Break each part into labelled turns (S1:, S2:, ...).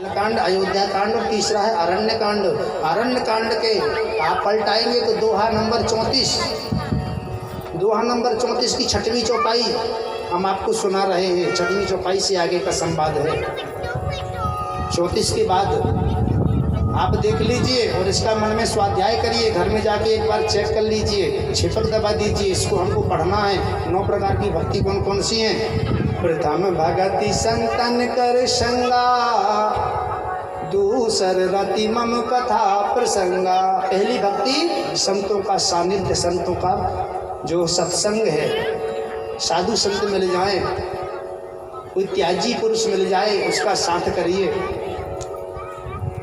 S1: कांड, अयोध्या कांड और तीसरा है अरण्य कांड। अरण्य कांड के आप पलटाएंगे तो दोहा नंबर 34, दोहा नंबर 34 की 6वीं चौपाई हम आपको सुना रहे हैं। 6वीं चौपाई से आगे का संवाद है। 34 के बाद आप देख लीजिए और इसका मन में स्वाध्याय करिए। घर में जाके एक बार चेक कर लीजिए, छिपक दबा दीजिए। इसको हमको पढ़ना है। 9 प्रकार की भक्ति कौन कौन सी हैं? प्रथम भगति संतन कर संगा, दूसर रति मम कथा प्रसंगा। पहली भक्ति संतों का सानिध्य, संतों का जो सत्संग है। साधु संत मिल जाए, कोई त्यागी पुरुष मिल जाए, उसका साथ करिए।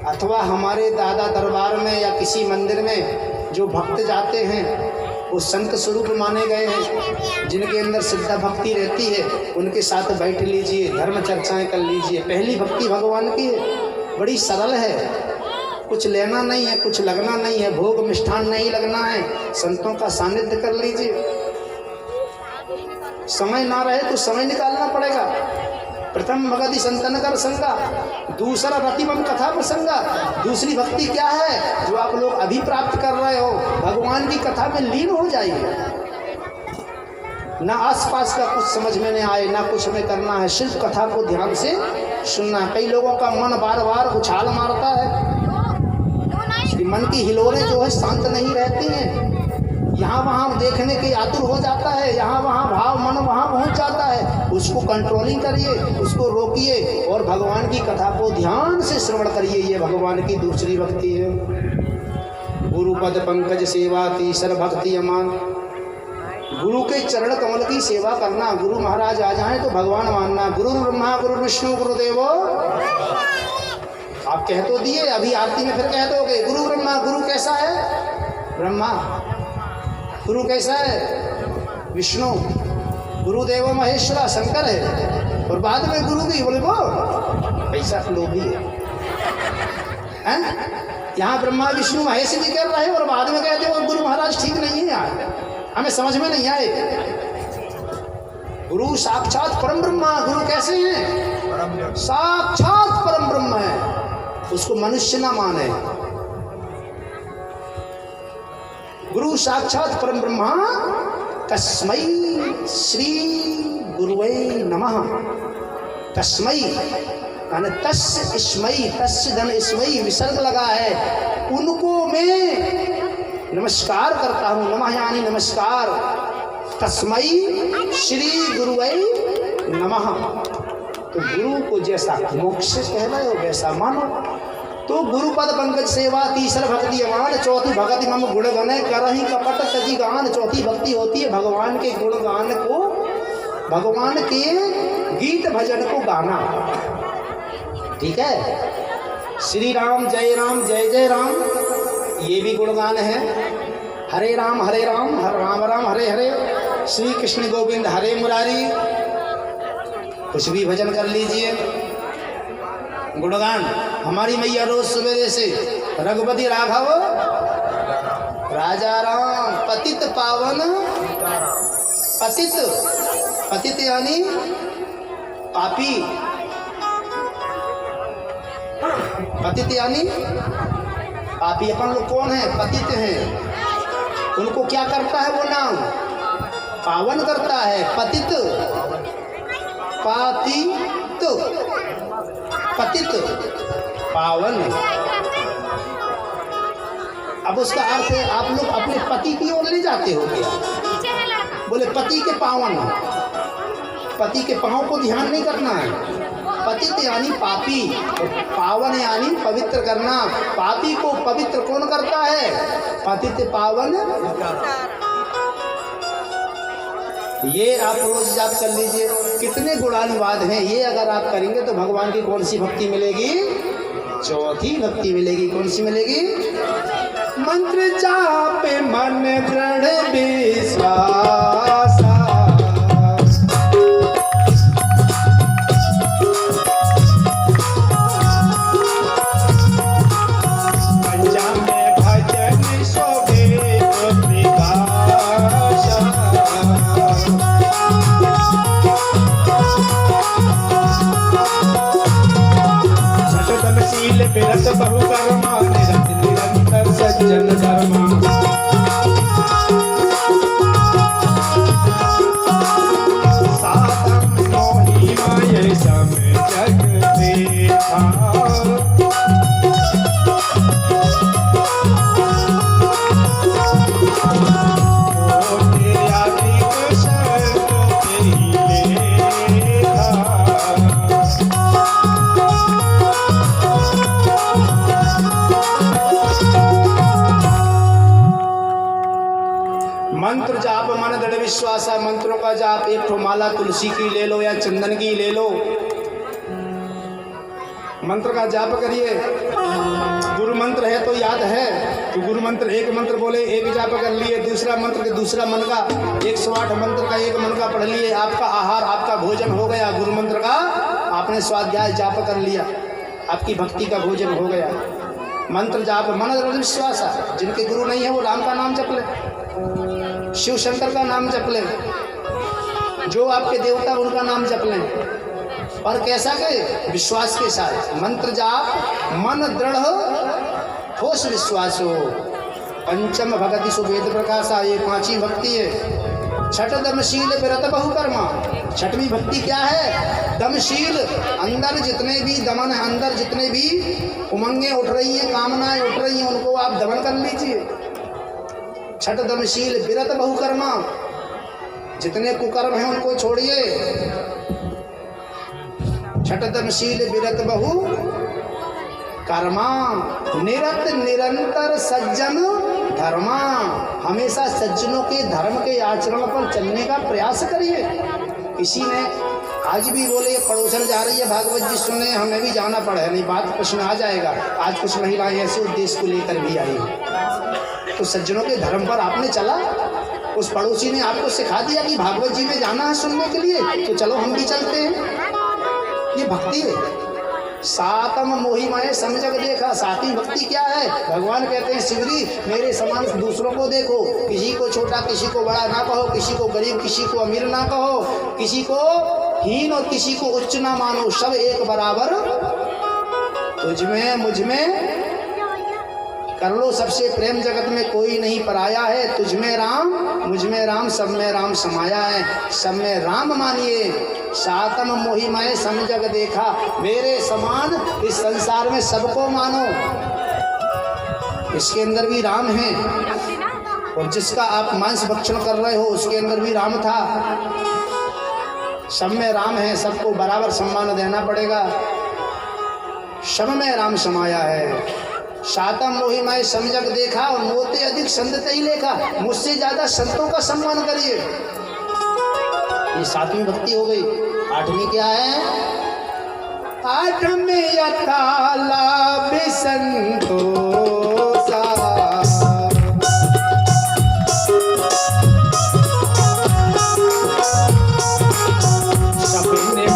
S1: अथवा हमारे दादा दरबार में या किसी मंदिर में जो भक्त जाते हैं वो संत स्वरूप माने गए हैं, जिनके अंदर सिद्धा भक्ति रहती है, उनके साथ बैठ लीजिए, धर्म चर्चाएं कर लीजिए। पहली भक्ति भगवान की है, बड़ी सरल है। कुछ लेना नहीं है, कुछ लगना नहीं है, भोग मिष्ठान नहीं लगना है। संतों का सानिध्य कर लीजिए। समय ना रहे तो समय निकालना पड़ेगा। प्रथम भगति संतन कर संगा, दूसरा रतिमम कथा प्रसंगा। दूसरी भक्ति क्या है? जो आप लोग अभी प्राप्त कर रहे हो, भगवान की कथा में लीन हो जाइए। ना आसपास का कुछ समझ में नहीं आए, ना कुछ में करना है, सिर्फ कथा को ध्यान से सुनना है। कई लोगों का मन बार बार उछाल मारता है, मन की हिलोरें जो है शांत नहीं रहती हैं। यहाँ वहाँ देखने के आतुर हो जाता है, यहाँ वहाँ भाव मन वहाँ पहुँच जाता है। उसको कंट्रोलिंग करिए, उसको रोकिए और भगवान की कथा को ध्यान से श्रवण करिए। ये भगवान की दूसरी भक्ति है। गुरुपद पंकज सेवा तीसर भक्ति अमान। गुरु के चरण कमल की सेवा करना। गुरु महाराज आ जाएं तो भगवान मानना। गुरु ब्रह्मा गुरु विष्णु गुरुदेवो। आप कह तो दिए, अभी आरती में फिर कह दोगे गुरु ब्रह्मा। गुरु कैसा है? ब्रह्मा। गुरु कैसा है? विष्णु। गुरुदेव महेश्वरा शंकर है। और बाद में गुरु भी बोले वो पैसा लोभी है। यहाँ ब्रह्मा विष्णु महेश भी कर रहे और बाद में कहते हो गुरु महाराज ठीक नहीं है। यार हमें समझ में नहीं आए। गुरु साक्षात परम ब्रह्मा। गुरु कैसे हैं? साक्षात परम ब्रह्म है, उसको मनुष्य ना माने। गुरु साक्षात परम ब्रह्मा। तस्मै श्री गुरुवे नमः। तस्मै यानी तस्य स्मयी, तस्य धन स्मयी विसर्ग लगा है। उनको मैं नमस्कार करता हूँ। नमः यानी नमस्कार। तस्मै श्री गुरुवे नमः। तो गुरु को जैसा मोक्ष कह रहे हो वैसा मानो। तो गुरुपद पंकज सेवा तीसर भक्ति अमान। चौथी भक्ति मम गुण गने करही कपट तजी गान। चौथी भक्ति होती है भगवान के गुण गान को, भगवान के गीत भजन को गाना। ठीक है। श्री राम जय जय राम, ये भी गुणगान है। हरे राम हरे राम राम हरे हरे। श्री कृष्ण गोविंद हरे मुरारी। कुछ भी भजन कर लीजिए, गुणगान। हमारी मैया रोज सवेरे से रघुपति राघव राजा राम पतित पावन। पतित, पतित यानी पापी, पतित यानी पापी। अपन लोग कौन है? पतित हैं। उनको क्या करता है वो नाम? पावन करता है। पतित, पातित, पतित, पावन। अब उसका अर्थ है आप लोग अपने पति की ओर ले जाते हो क्या? बोले पति के पावन, पति के पाँव को ध्यान नहीं करना है। पतित यानी पापी, पावन यानी पवित्र करना। पापी को पवित्र कौन करता है? पतित पावन। ये आप रोज याद कर लीजिए। कितने गुणानुवाद हैं ये, अगर आप करेंगे तो भगवान की कौन सी भक्ति मिलेगी? चौथी भक्ति मिलेगी। कौन सी मिलेगी? मंत्र जापे मन दृढ़ विश्वास। शील विरत बहु कर्मा निरत निरंतर सज्जन धर्मा सातम मोहि माय सम जग देखा मंत्र जाप मन दृढ़ विश्वास है। मंत्रों का जाप एक ठो माला तुलसी की ले लो या चंदन की ले लो, मंत्र का जाप करिए। गुरु मंत्र है तो याद है तो गुरु मंत्र एक मंत्र बोले एक जाप कर लिए, दूसरा मंत्र के दूसरा मन का 108 मंत्र का एक मन का पढ़ लिए, आपका आहार आपका भोजन हो गया। गुरु मंत्र का आपने स्वाध्याय जाप कर लिया, आपकी भक्ति का भोजन हो गया। मंत्र जाप मन दृढ़ विश्वास है। जिनके गुरु नहीं है वो राम का नाम जप ले, शिव शंकर का नाम जप ले, जो आपके देवता उनका नाम जप लें, और कैसा के विश्वास के साथ। मंत्र जाप मन दृढ़ ठोस विश्वास हो। पंचम भगति सुवेद प्रकाशा, ये पांचवी भक्ति है। छठ दमशील विरत बहुकर्मा, छठवीं भक्ति क्या है? दमशील, अंदर जितने भी दमन है, अंदर जितने भी उमंगें उठ रही हैं, कामनाएं उठ रही हैं, उनको आप दमन कर लीजिए। छठ दमशील विरत बहुकर्मा, जितने कुकर्म हैं उनको छोड़िए। छठ दमशील विरत बहु कर्मा, निरत निरंतर सज्जन धर्मा, हमेशा सज्जनों के धर्म के आचरण पर चलने का प्रयास करिए। किसी ने आज भी बोले पड़ोसन जा रही है भागवत जी सुने, हमें भी जाना पड़ा है, नहीं बात प्रश्न आ जाएगा। आज कुछ महिलाएं ऐसे उद्देश्य को लेकर भी आई, तो सज्जनों के धर्म पर आपने चला। उस पड़ोसी ने आपको सिखा दिया कि भागवत जी में जाना है सुनने के लिए, तो चलो हम भी चलते हैं। ये भक्ति है। सातम मोहि माय समझक देखा, सातवीं भक्ति क्या है? भगवान कहते हैं शिवरी मेरे समान दूसरों को देखो, किसी को छोटा किसी को बड़ा ना कहो, किसी को गरीब किसी को अमीर ना कहो, किसी को हीन और किसी को उच्च ना मानो, सब एक बराबर तुझमें मुझमें कर लो सबसे प्रेम, जगत में कोई नहीं पराया है। तुझमें राम मुझमें राम, सब में राम समाया है, सब में राम मानिए। सातम मोहि माय समझक देखा, मेरे समान इस संसार में सबको मानो। इसके अंदर भी राम है, और जिसका आप मांस भक्षण कर रहे हो उसके अंदर भी राम था। सब में राम है, सबको बराबर सम्मान देना पड़ेगा। सब में राम समाया है। सातम मोहि माय समझक देखा, और मोते अधिक संत ही लेखा, मुझसे ज्यादा संतों का सम्मान करिए। ये सातवीं भक्ति हो गई। आठवीं क्या है? आठवीं यथा लाभ संतोषा, सपने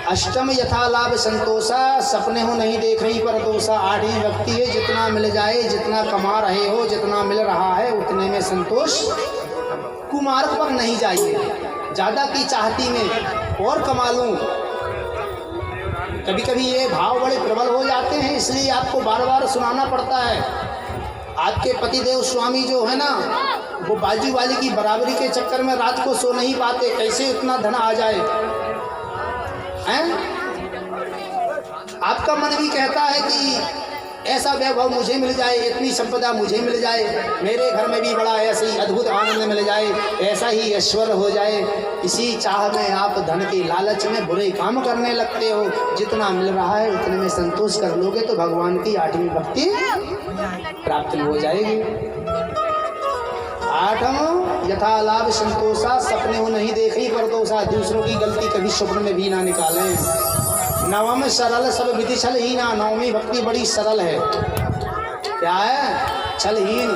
S1: अष्टम यथा लाभ संतोषा, सपने हो नहीं देख रही पर दोषा। आठवीं भक्ति है जितना मिल जाए, जितना कमा रहे हो, जितना मिल रहा है उतने में संतोष। कुमार्ग पर नहीं जाइए, ज़्यादा की चाहती में और कमा लूँ। कभी कभी ये भाव बड़े प्रबल हो जाते हैं, इसलिए आपको बार बार सुनाना पड़ता है। आपके पतिदेव स्वामी जो है ना, वो बाजू वाली की बराबरी के चक्कर में रात को सो नहीं पाते, कैसे इतना धन आ जाए हैं? आपका मन भी कहता है कि ऐसा वैभव मुझे मिल जाए, इतनी संपदा मुझे मिल जाए, मेरे घर में भी बड़ा ऐसे ही अद्भुत आनंद मिल जाए, ऐसा ही ऐश्वर्य हो जाए। इसी चाह में आप धन के लालच में बुरे काम करने लगते हो। जितना मिल रहा है उतने में संतोष कर लोगे तो भगवान की 8वीं भक्ति प्राप्त हो जाएगी। 8वां यथा लाभ संतोषा, सपने हो नहीं देखी पर दोषा, दूसरों की गलती कभी स्वप्न में भी ना निकालें। 9वां सरल सब विधि छलहीना, 9वीं भक्ति बड़ी सरल है। क्या है? छलहीन।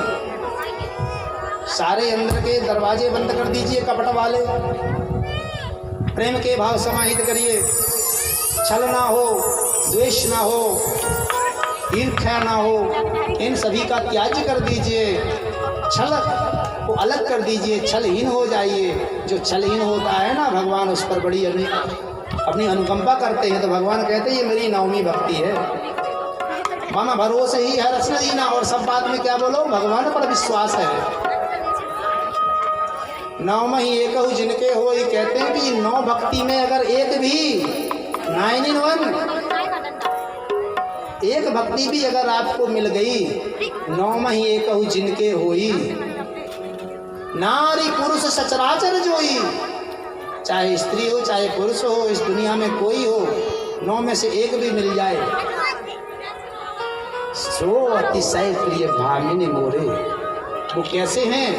S1: सारे अंदर के दरवाजे बंद कर दीजिए कपट वाले, प्रेम के भाव समाहित करिए, छल ना हो, द्वेष ना हो, ईर्ष्या ना हो, इन सभी का त्याग कर दीजिए, छल को अलग कर दीजिए, छलहीन हो जाइए। जो छलहीन होता है ना, भगवान उस पर बड़ी अपनी अनुकंपा करते हैं। तो भगवान कहते हैं ये मेरी 9वीं भक्ति है। मामा भरोसे ही है रचना दीना, और सब बात में क्या बोलो, भगवान पर विश्वास है। 9 ही एक हो जिनके हो, ये कहते हैं कि 9 भक्ति में अगर एक भी 9 in 1 एक भक्ति भी अगर आपको मिल गई, 9 ही एक हो जिनके होई, नारी पुरुष सचराचर जोई। चाहे स्त्री हो चाहे पुरुष हो, इस दुनिया में कोई हो, 9 में से एक भी मिल जाए, सो अतिशय प्रिय भामिनी मोरे। वो कैसे हैं?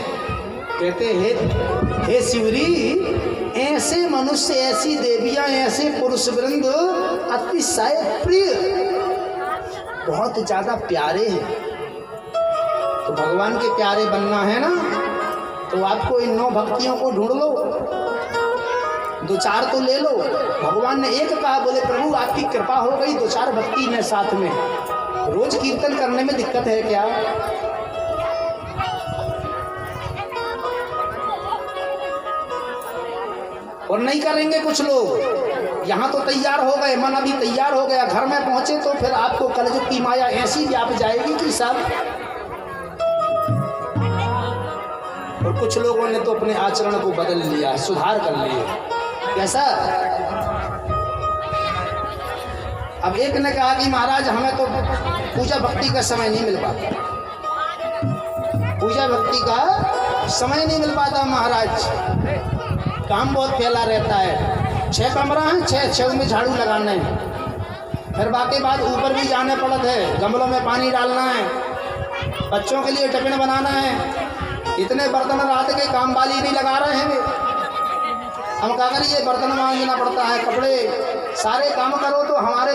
S1: कहते हैं हे शिवरी, ऐसे मनुष्य, ऐसी देवियां, ऐसे पुरुष वृंद अतिशय प्रिय, बहुत ज्यादा प्यारे हैं। तो भगवान के प्यारे बनना है ना, तो आपको इन 9 भक्तियों को ढूंढ लो, 2-4 तो ले लो। भगवान ने एक कहा, बोले प्रभु आपकी कृपा हो गई, 2-4 भक्ति में साथ में। रोज कीर्तन करने में दिक्कत है क्या? और नहीं करेंगे कुछ लोग। यहाँ तो तैयार हो गए, मन अभी तैयार हो गया, घर में पहुंचे तो फिर आपको कलयुग की माया ऐसी व्याप जाएगी कि सब। और कुछ लोगों ने तो अपने आचरण को बदल लिया, सुधार कर लिए। कैसा? अब एक ने कहा कि महाराज हमें तो पूजा भक्ति का समय नहीं मिल पाता, पूजा भक्ति का समय नहीं मिल पाता महाराज, काम बहुत फैला रहता है। 6 कमरा है, 6 में झाड़ू लगाना है, फिर बाकी बात ऊपर भी जाने पड़त है, गमलों में पानी डालना है, बच्चों के लिए टिफिन बनाना है, इतने बर्तन रात के काम वाली नहीं लगा रहे हैं। हम क्या करिए, बर्तन मांजना पड़ता है, कपड़े, सारे काम करो तो हमारे